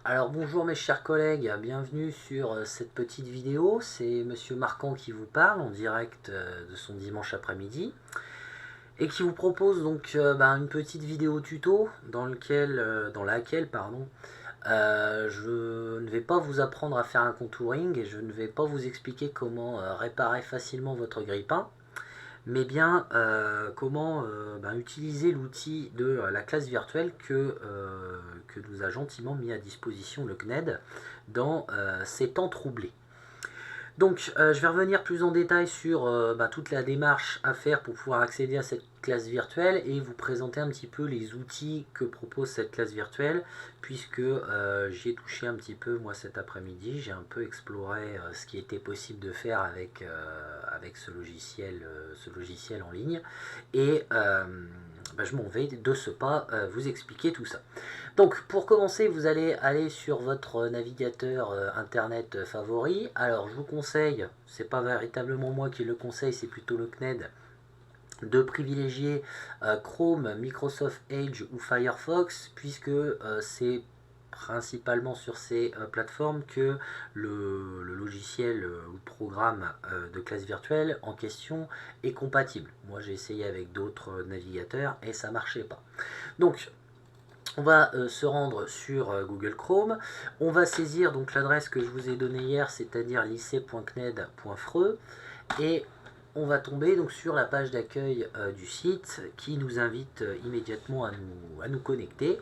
Alors bonjour mes chers collègues, bienvenue sur cette petite vidéo. C'est Monsieur Marquand qui vous parle en direct de son dimanche après-midi et qui vous propose donc une petite vidéo tuto dans laquelle je ne vais pas vous apprendre à faire un contouring et je ne vais pas vous expliquer comment réparer facilement votre grille-pain, mais bien comment utiliser l'outil de la classe virtuelle que nous a gentiment mis à disposition le CNED dans ces temps troublés. Donc je vais revenir plus en détail sur toute la démarche à faire pour pouvoir accéder à cette classe virtuelle et vous présenter un petit peu les outils que propose cette classe virtuelle, puisque j'y ai touché un petit peu moi cet après-midi. J'ai un peu exploré ce qui était possible de faire avec ce logiciel en ligne et je m'en vais de ce pas vous expliquer tout ça. Donc pour commencer, vous allez aller sur votre navigateur internet favori. Alors je vous conseille, c'est pas véritablement moi qui le conseille, c'est plutôt le CNED, de privilégier Chrome, Microsoft Edge ou Firefox, puisque c'est principalement sur ces plateformes que le logiciel ou programme de classe virtuelle en question est compatible. Moi j'ai essayé avec d'autres navigateurs et ça marchait pas. Donc on va se rendre sur Google Chrome, on va saisir donc l'adresse que je vous ai donnée hier, c'est-à-dire lycée.cned.freux, et on va tomber donc sur la page d'accueil du site qui nous invite immédiatement à nous connecter.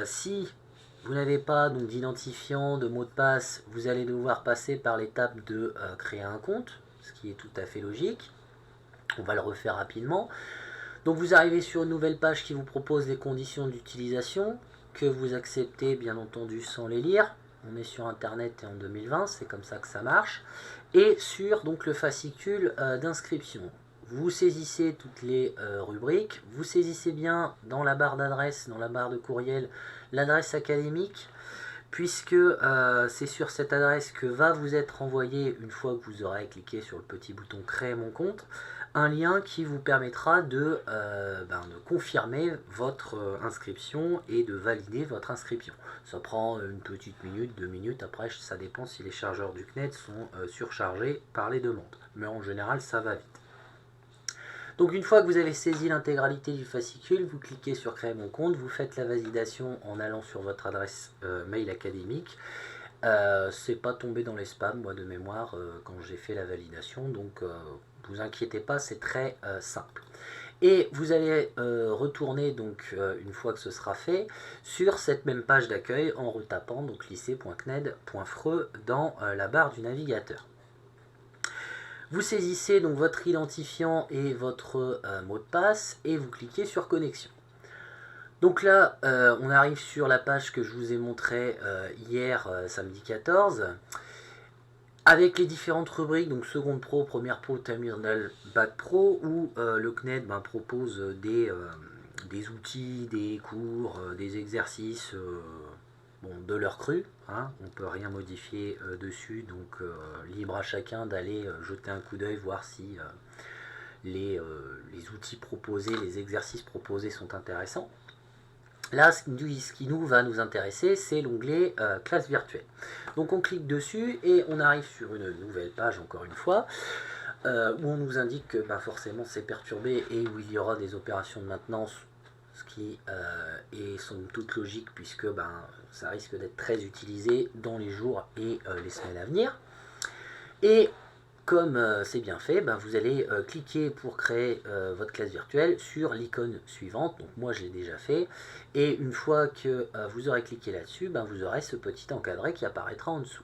Si vous n'avez pas d'identifiant, de mot de passe, vous allez devoir passer par l'étape de créer un compte, ce qui est tout à fait logique. On va le refaire rapidement. Donc vous arrivez sur une nouvelle page qui vous propose les conditions d'utilisation, que vous acceptez bien entendu sans les lire. On est sur internet et en 2020, c'est comme ça que ça marche. Et sur donc le fascicule d'inscription. Vous saisissez toutes les rubriques, vous saisissez bien dans la barre d'adresse, dans la barre de courriel, l'adresse académique, puisque c'est sur cette adresse que va vous être envoyé, une fois que vous aurez cliqué sur le petit bouton créer mon compte, un lien qui vous permettra de confirmer votre inscription et de valider votre inscription. Ça prend une petite minute, 2 minutes, après ça dépend si les chargeurs du CNED sont surchargés par les demandes, mais en général ça va vite. Donc une fois que vous avez saisi l'intégralité du fascicule, vous cliquez sur créer mon compte, vous faites la validation en allant sur votre adresse mail académique. C'est pas tombé dans les spams, moi de mémoire, quand j'ai fait la validation, donc vous inquiétez pas, c'est très simple. Et vous allez retourner donc une fois que ce sera fait sur cette même page d'accueil en retapant donc lycée.cned.freux dans la barre du navigateur. Vous saisissez donc votre identifiant et votre mot de passe et vous cliquez sur connexion. Donc là, on arrive sur la page que je vous ai montré hier, samedi 14, avec les différentes rubriques, donc seconde pro, première pro, terminal, bac pro, où le CNED propose des outils, des cours, des exercices de leur cru. Hein, on ne peut rien modifier dessus, donc libre à chacun d'aller jeter un coup d'œil, voir si les outils proposés, les exercices proposés sont intéressants. Là, ce qui nous va nous intéresser, c'est l'onglet classe virtuelle. Donc on clique dessus et on arrive sur une nouvelle page, encore une fois, où on nous indique que forcément c'est perturbé et où il y aura des opérations de maintenance, ce qui est somme toute logique, puisque ça risque d'être très utilisé dans les jours et les semaines à venir. Et comme c'est bien fait, vous allez cliquer pour créer votre classe virtuelle sur l'icône suivante. Donc moi je l'ai déjà fait. Et une fois que vous aurez cliqué là-dessus, vous aurez ce petit encadré qui apparaîtra en dessous.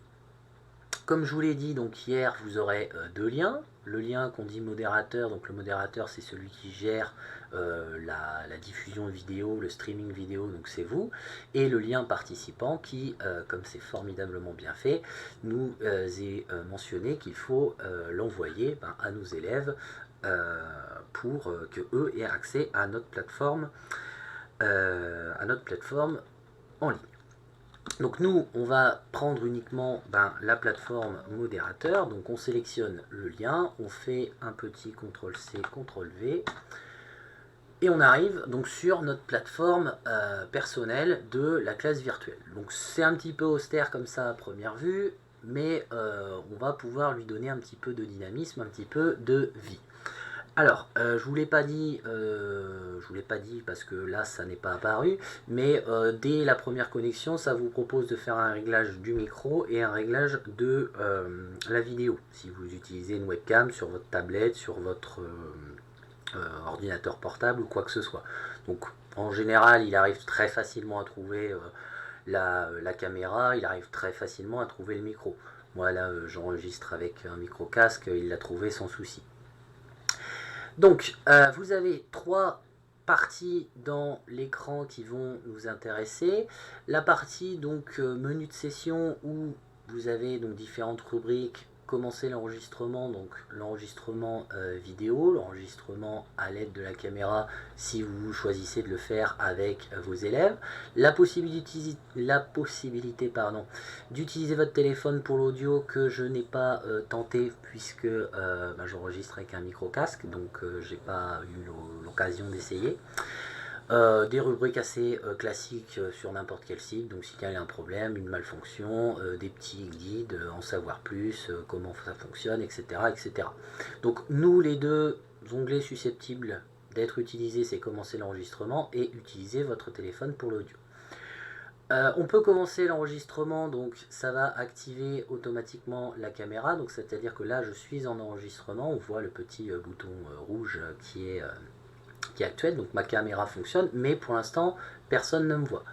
Comme je vous l'ai dit, donc hier, vous aurez deux liens. Le lien qu'on dit modérateur, donc le modérateur c'est celui qui gère la diffusion vidéo, le streaming vidéo, donc c'est vous. Et le lien participant qui, comme c'est formidablement bien fait, nous est mentionné qu'il faut l'envoyer à nos élèves pour que eux aient accès à notre plateforme en ligne. Donc nous, on va prendre uniquement la plateforme modérateur. Donc on sélectionne le lien, on fait un petit CTRL-C, CTRL-V. Et on arrive donc sur notre plateforme personnelle de la classe virtuelle. Donc c'est un petit peu austère comme ça à première vue, mais on va pouvoir lui donner un petit peu de dynamisme, un petit peu de vie. Alors, je vous l'ai pas dit parce que là ça n'est pas apparu, mais dès la première connexion, ça vous propose de faire un réglage du micro et un réglage de la vidéo. Si vous utilisez une webcam sur votre tablette, sur votre ordinateur portable ou quoi que ce soit. Donc en général, il arrive très facilement à trouver la caméra, il arrive très facilement à trouver le micro. Moi là, j'enregistre avec un micro casque, il l'a trouvé sans souci. Donc, vous avez 3 parties dans l'écran qui vont nous intéresser. La partie donc menu de session où vous avez donc différentes rubriques. Commencer l'enregistrement, donc l'enregistrement vidéo, l'enregistrement à l'aide de la caméra si vous choisissez de le faire avec vos élèves, la possibilité d'utiliser votre téléphone pour l'audio que je n'ai pas tenté puisque j'enregistre avec un micro casque, donc j'ai pas eu l'occasion d'essayer. Des rubriques assez classiques sur n'importe quel site, donc s'il y a un problème, une malfonction, des petits guides, en savoir plus, comment ça fonctionne, etc., etc. Donc nous, les deux onglets susceptibles d'être utilisés, c'est commencer l'enregistrement et utiliser votre téléphone pour l'audio. On peut commencer l'enregistrement, donc ça va activer automatiquement la caméra, donc c'est-à-dire que là je suis en enregistrement, on voit le petit bouton rouge qui est actuel, donc ma caméra fonctionne, mais pour l'instant personne ne me voit.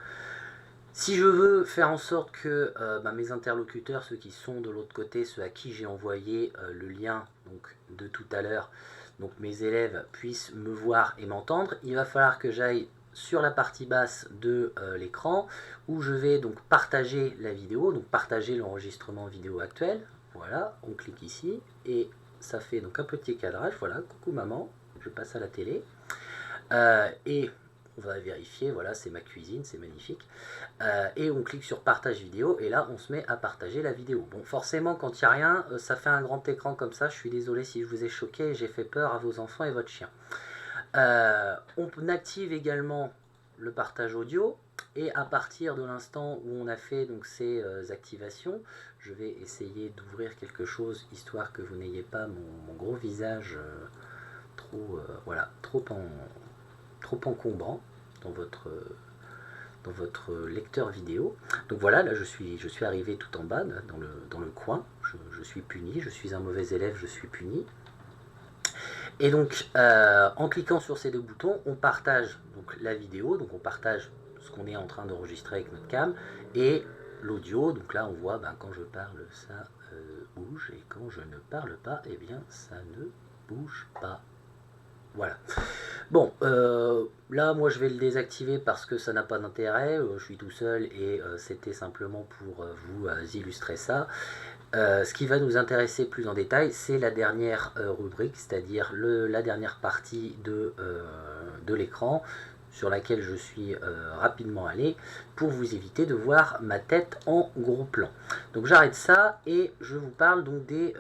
Si je veux faire en sorte que mes interlocuteurs, ceux qui sont de l'autre côté, ceux à qui j'ai envoyé le lien donc, de tout à l'heure, donc mes élèves puissent me voir et m'entendre, il va falloir que j'aille sur la partie basse de l'écran où je vais donc partager la vidéo, donc partager l'enregistrement vidéo actuel. Voilà, on clique ici et ça fait donc un petit cadrage. Voilà, coucou maman, je passe à la télé. Et on va vérifier, voilà, c'est ma cuisine, c'est magnifique. Et on clique sur partage vidéo et là on se met à partager la vidéo. Bon, forcément quand il n'y a rien, ça fait un grand écran comme ça. Je suis désolé si je vous ai choqué et j'ai fait peur à vos enfants et votre chien. On active également le partage audio et à partir de l'instant où on a fait donc ces activations, je vais essayer d'ouvrir quelque chose histoire que vous n'ayez pas mon gros visage trop encombrant dans votre lecteur vidéo. Donc voilà, là je suis arrivé tout en bas dans le coin, je suis puni, je suis un mauvais élève, je suis puni. Et donc en cliquant sur ces deux boutons, on partage donc la vidéo, donc on partage ce qu'on est en train d'enregistrer avec notre cam et l'audio. Donc là on voit quand je parle ça bouge et quand je ne parle pas, eh bien ça ne bouge pas. Voilà. Bon, là moi je vais le désactiver parce que ça n'a pas d'intérêt, je suis tout seul et c'était simplement pour vous illustrer ça. Ce qui va nous intéresser plus en détail, c'est la dernière rubrique, c'est-à-dire la dernière partie de l'écran sur laquelle je suis rapidement allé pour vous éviter de voir ma tête en gros plan. Donc j'arrête ça et je vous parle donc des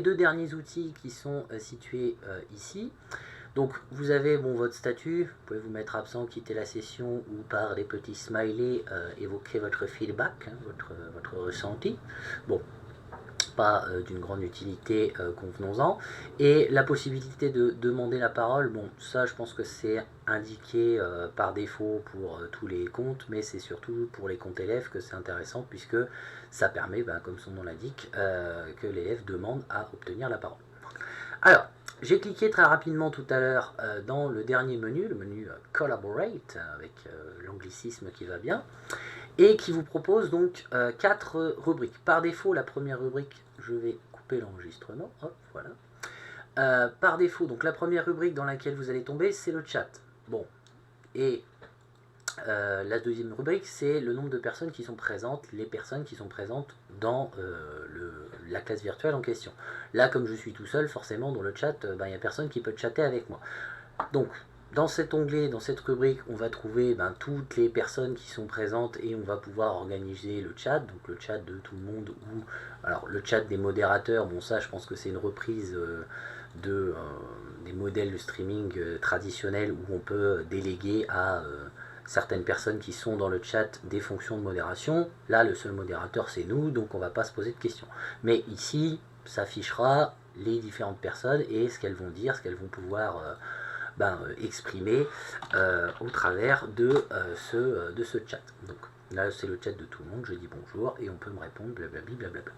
deux derniers outils qui sont situés ici. Donc vous avez votre statut, vous pouvez vous mettre absent, quitter la session ou par des petits smileys évoquer votre feedback, votre ressenti. Bon, pas d'une grande utilité, convenons-en. Et la possibilité de demander la parole, bon ça je pense que c'est indiqué par défaut pour tous les comptes, mais c'est surtout pour les comptes élèves que c'est intéressant puisque ça permet, comme son nom l'indique, que l'élève demande à obtenir la parole. Alors, j'ai cliqué très rapidement tout à l'heure dans le dernier menu, le menu Collaborate, avec l'anglicisme qui va bien, et qui vous propose donc 4 rubriques. Par défaut, la première rubrique, je vais couper l'enregistrement, hop, voilà. Par défaut, donc la première rubrique dans laquelle vous allez tomber, c'est le chat. Bon, et la deuxième rubrique, c'est le nombre de personnes qui sont présentes, les personnes qui sont présentes dans la classe virtuelle en question. Là, comme je suis tout seul, forcément, dans le chat, il n'y a personne qui peut chatter avec moi. Donc, dans cet onglet, dans cette rubrique, on va trouver toutes les personnes qui sont présentes et on va pouvoir organiser le chat, donc le chat de tout le monde, ou alors le chat des modérateurs, bon ça je pense que c'est une reprise des modèles de streaming traditionnels où on peut déléguer à certaines personnes qui sont dans le chat des fonctions de modération. Là, le seul modérateur, c'est nous, donc on ne va pas se poser de questions. Mais ici, ça affichera les différentes personnes et ce qu'elles vont dire, ce qu'elles vont pouvoir exprimer au travers de ce chat. Donc là, c'est le chat de tout le monde, je dis bonjour et on peut me répondre, blablabla, blablabla.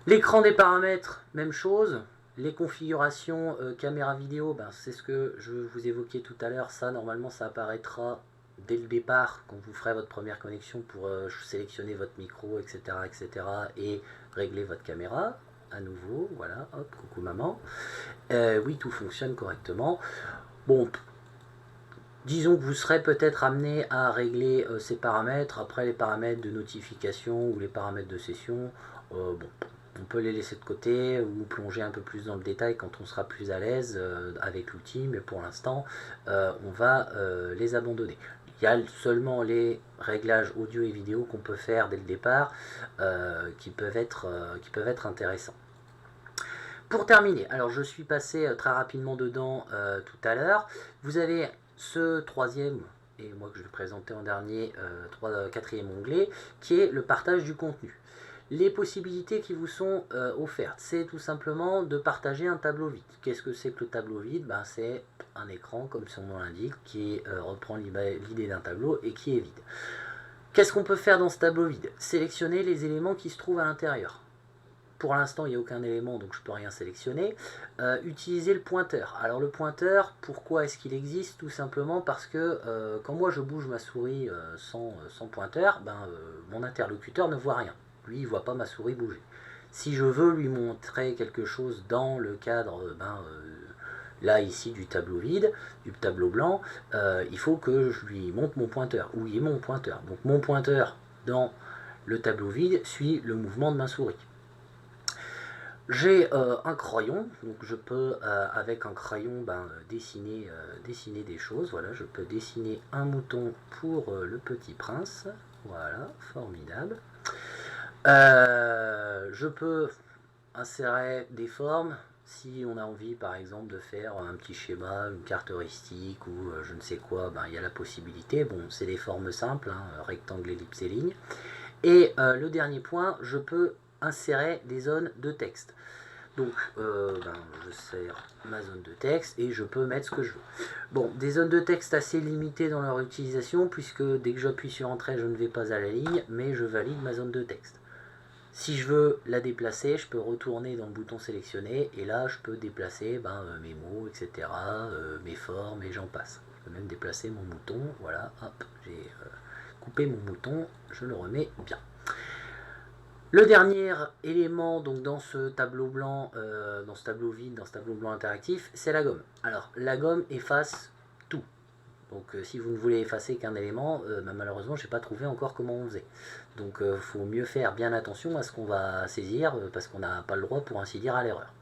L'écran des paramètres, même chose. Les configurations caméra vidéo, c'est ce que je vous évoquais tout à l'heure. Ça, normalement, ça apparaîtra dès le départ quand vous ferez votre première connexion pour sélectionner votre micro, etc., etc., et régler votre caméra. À nouveau, voilà, hop, coucou maman. Oui, tout fonctionne correctement. Bon, disons que vous serez peut-être amené à régler ces paramètres. Après, les paramètres de notification ou les paramètres de session, bon, on peut les laisser de côté ou plonger un peu plus dans le détail quand on sera plus à l'aise avec l'outil, mais pour l'instant, on va les abandonner. Il y a seulement les réglages audio et vidéo qu'on peut faire dès le départ qui peuvent être intéressants. Pour terminer, alors je suis passé très rapidement dedans tout à l'heure. Vous avez ce troisième, et moi que je vais présenter en dernier, quatrième onglet, qui est le partage du contenu. Les possibilités qui vous sont offertes, c'est tout simplement de partager un tableau vide. Qu'est-ce que c'est que le tableau vide? C'est un écran, comme son nom l'indique, qui reprend l'idée d'un tableau et qui est vide. Qu'est-ce qu'on peut faire dans ce tableau vide? Sélectionner les éléments qui se trouvent à l'intérieur. Pour l'instant, il n'y a aucun élément, donc je ne peux rien sélectionner. Utiliser le pointeur. Alors le pointeur, pourquoi est-ce qu'il existe? Tout simplement parce que quand moi je bouge ma souris sans pointeur, mon interlocuteur ne voit rien. Lui, il ne voit pas ma souris bouger. Si je veux lui montrer quelque chose dans le cadre, là ici du tableau vide, du tableau blanc, il faut que je lui montre mon pointeur. Où est mon pointeur? Donc mon pointeur dans le tableau vide suit le mouvement de ma souris. J'ai un crayon, donc je peux avec un crayon dessiner des choses. Voilà, je peux dessiner un mouton pour le petit prince. Voilà, formidable. Je peux insérer des formes si on a envie par exemple de faire un petit schéma, une carte heuristique ou je ne sais quoi, il y a la possibilité. Bon, c'est des formes simples, rectangle, ellipse et ligne. Et le dernier point, je peux insérer des zones de texte. Donc, je sers ma zone de texte et je peux mettre ce que je veux. Bon, des zones de texte assez limitées dans leur utilisation, puisque dès que j'appuie sur Entrée, je ne vais pas à la ligne, mais je valide ma zone de texte. Si je veux la déplacer, je peux retourner dans le bouton sélectionner, et là, je peux déplacer mes mots, etc., mes formes, et j'en passe. Je peux même déplacer mon mouton, voilà, hop, j'ai coupé mon mouton, je le remets bien. Le dernier élément donc dans ce tableau blanc, dans ce tableau vide, dans ce tableau blanc interactif, c'est la gomme. Alors la gomme efface tout. Donc si vous ne voulez effacer qu'un élément, malheureusement je n'ai pas trouvé encore comment on faisait. Donc il faut mieux faire bien attention à ce qu'on va saisir, parce qu'on n'a pas le droit pour ainsi dire à l'erreur.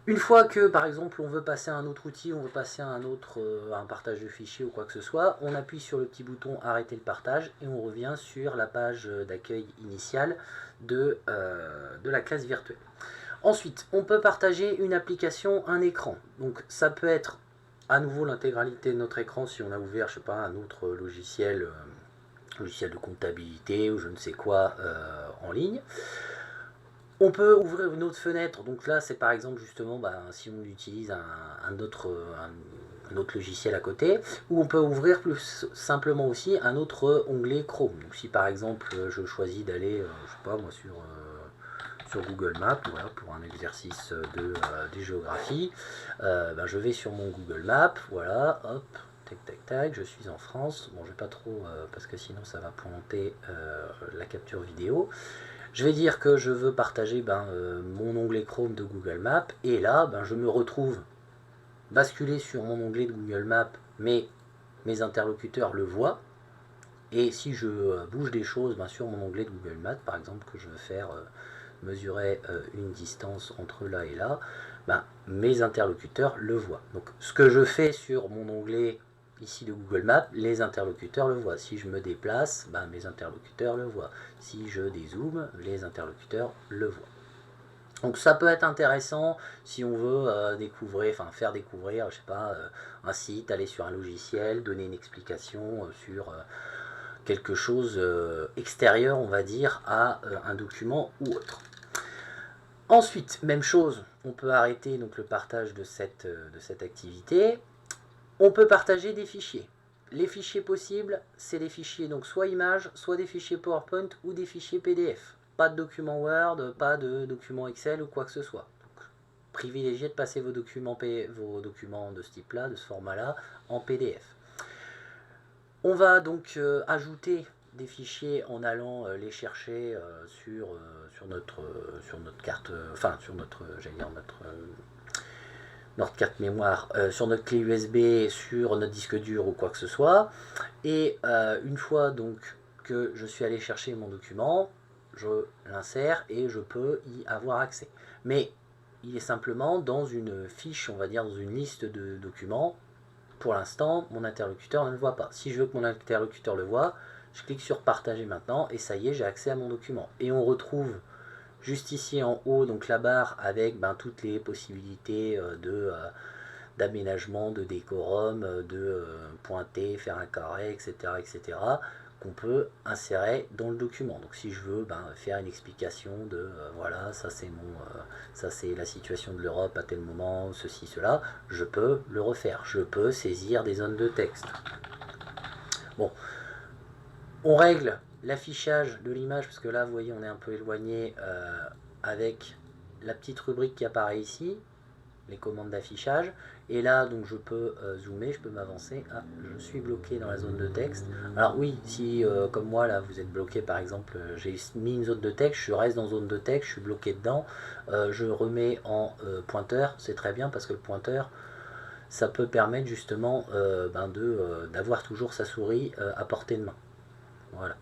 Une fois que, par exemple, on veut passer à un autre outil, on veut passer à un partage de fichiers ou quoi que ce soit, on appuie sur le petit bouton arrêter le partage et on revient sur la page d'accueil initiale de la classe virtuelle. Ensuite, on peut partager une application, un écran. Donc ça peut être à nouveau l'intégralité de notre écran si on a ouvert, je sais pas, un autre logiciel de comptabilité ou je ne sais quoi en ligne. On peut ouvrir une autre fenêtre, donc là c'est par exemple justement si on utilise un autre logiciel à côté, ou on peut ouvrir plus simplement aussi un autre onglet Chrome. Donc si par exemple je choisis d'aller, je sais pas moi, sur Google Maps, voilà, pour un exercice de géographie, je vais sur mon Google Maps, voilà, hop, tac tac tac, je suis en France, bon je vais pas trop, parce que sinon ça va planter la capture vidéo. Je vais dire que je veux partager mon onglet Chrome de Google Maps, et là je me retrouve basculé sur mon onglet de Google Maps, mais mes interlocuteurs le voient, et si je bouge des choses sur mon onglet de Google Maps, par exemple que je veux faire mesurer une distance entre là et là, mes interlocuteurs le voient. Donc ce que je fais sur mon onglet ici de Google Maps, les interlocuteurs le voient. Si je me déplace, mes interlocuteurs le voient. Si je dézoome, les interlocuteurs le voient. Donc ça peut être intéressant si on veut découvrir, enfin faire découvrir, je sais pas, un site, aller sur un logiciel, donner une explication sur quelque chose extérieur, on va dire, à un document ou autre. Ensuite, même chose, on peut arrêter donc le partage de cette activité. On peut partager des fichiers. Les fichiers possibles, c'est des fichiers donc soit images, soit des fichiers PowerPoint ou des fichiers PDF. Pas de documents Word, pas de documents Excel ou quoi que ce soit. Donc, privilégiez de passer vos documents de ce type-là, de ce format-là, en PDF. On va donc ajouter des fichiers en allant les chercher sur notre carte, enfin sur notre, j'allais dire notre carte mémoire, sur notre clé USB, sur notre disque dur ou quoi que ce soit. Et une fois donc que je suis allé chercher mon document, je l'insère et je peux y avoir accès. Mais il est simplement dans une fiche, on va dire dans une liste de documents. Pour l'instant, mon interlocuteur ne le voit pas. Si je veux que mon interlocuteur le voit, je clique sur partager maintenant et ça y est, j'ai accès à mon document. Et on retrouve juste ici en haut donc la barre avec toutes les possibilités d'aménagement, de décorum, de pointer, faire un carré, etc. etc. qu'on peut insérer dans le document. Donc si je veux faire une explication de voilà, ça c'est la situation de l'Europe à tel moment, ceci, cela, je peux le refaire. Je peux saisir des zones de texte. Bon, on règle l'affichage de l'image, parce que là vous voyez on est un peu éloigné avec la petite rubrique qui apparaît ici, les commandes d'affichage, et là donc je peux zoomer, je peux m'avancer. Ah, je suis bloqué dans la zone de texte. Alors oui, si comme moi là vous êtes bloqué, par exemple j'ai mis une zone de texte, je reste dans zone de texte, je suis bloqué dedans, je remets en pointeur, c'est très bien parce que le pointeur ça peut permettre justement d'avoir toujours sa souris à portée de main. Voilà.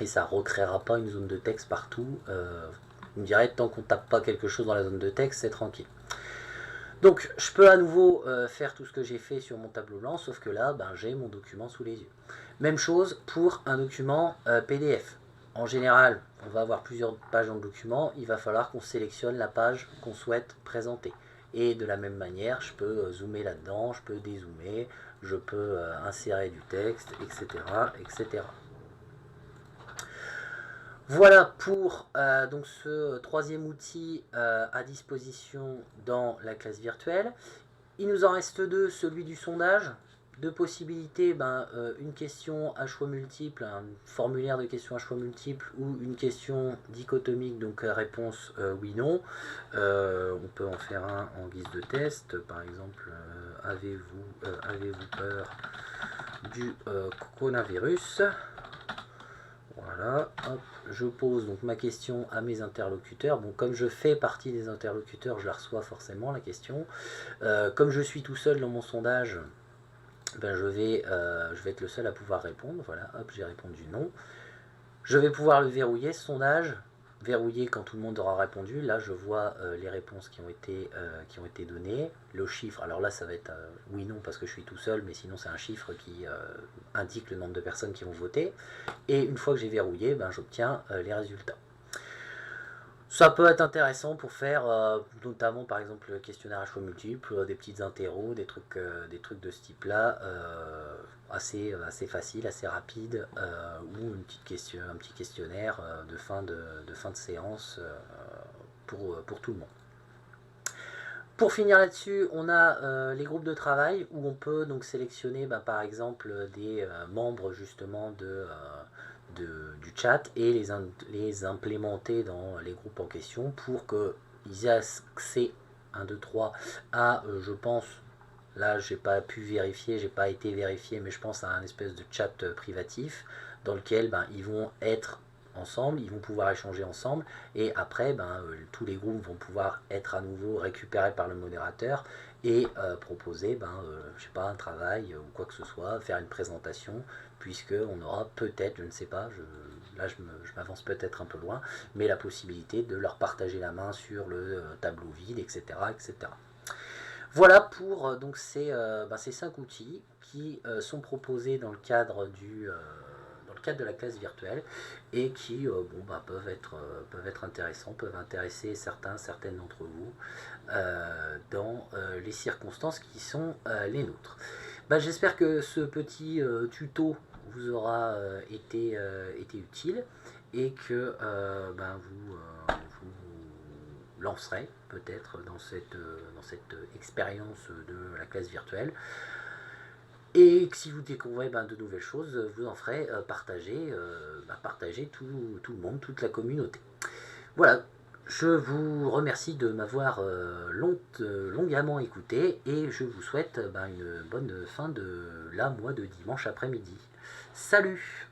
Et ça ne recréera pas une zone de texte partout. Vous me direz, tant qu'on ne tape pas quelque chose dans la zone de texte, c'est tranquille. Donc, je peux à nouveau faire tout ce que j'ai fait sur mon tableau blanc, sauf que là, j'ai mon document sous les yeux. Même chose pour un document PDF. En général, on va avoir plusieurs pages dans le document. Il va falloir qu'on sélectionne la page qu'on souhaite présenter. Et de la même manière, je peux zoomer là-dedans, je peux dézoomer, je peux insérer du texte, etc. etc. Voilà pour donc ce troisième outil à disposition dans la classe virtuelle. Il nous en reste deux, celui du sondage. Deux possibilités, une question à choix multiple, un formulaire de questions à choix multiples ou une question dichotomique, donc réponse oui-non. On peut en faire un en guise de test, par exemple, avez-vous peur du coronavirus? Voilà, hop, je pose donc ma question à mes interlocuteurs. Bon, comme je fais partie des interlocuteurs, je la reçois forcément la question. Comme je suis tout seul dans mon sondage, je vais être le seul à pouvoir répondre. Voilà, hop, j'ai répondu non. Je vais pouvoir le verrouiller, ce sondage. Verrouiller quand tout le monde aura répondu. Là, je vois les réponses qui ont été données. Le chiffre, alors là, ça va être oui, non, parce que je suis tout seul, mais sinon, c'est un chiffre qui indique le nombre de personnes qui vont voter. Et une fois que j'ai verrouillé, j'obtiens les résultats. Ça peut être intéressant pour faire notamment par exemple le questionnaire à choix multiples, des petites interros, des trucs de ce type là, assez facile, assez rapide, ou un petit questionnaire de fin de séance pour tout le monde. Pour finir là-dessus, on a les groupes de travail où on peut donc sélectionner par exemple des membres justement du chat et les implémenter dans les groupes en question pour qu'ils aient accès 1, 2, 3 à, je pense, là j'ai pas pu vérifier, j'ai pas été vérifié, mais je pense à un espèce de chat privatif dans lequel ils vont être ensemble, ils vont pouvoir échanger ensemble et après tous les groupes vont pouvoir être à nouveau récupérés par le modérateur et proposer je sais pas, un travail ou quoi que ce soit, faire une présentation, puisque on aura peut-être, je ne sais pas, là je m'avance peut-être un peu loin, mais la possibilité de leur partager la main sur le tableau vide, etc. etc. Voilà pour donc ces 5 outils qui sont proposés dans le cadre cadre de la classe virtuelle et qui peuvent être intéressants, peuvent intéresser certaines d'entre vous dans les circonstances qui sont les nôtres. J'espère que ce petit tuto vous aura été utile et que vous lancerez peut-être dans cette expérience de la classe virtuelle. Et si vous découvrez de nouvelles choses, vous en ferez partager tout le monde, toute la communauté. Voilà, je vous remercie de m'avoir longuement écouté et je vous souhaite une bonne fin de mois de dimanche après-midi. Salut!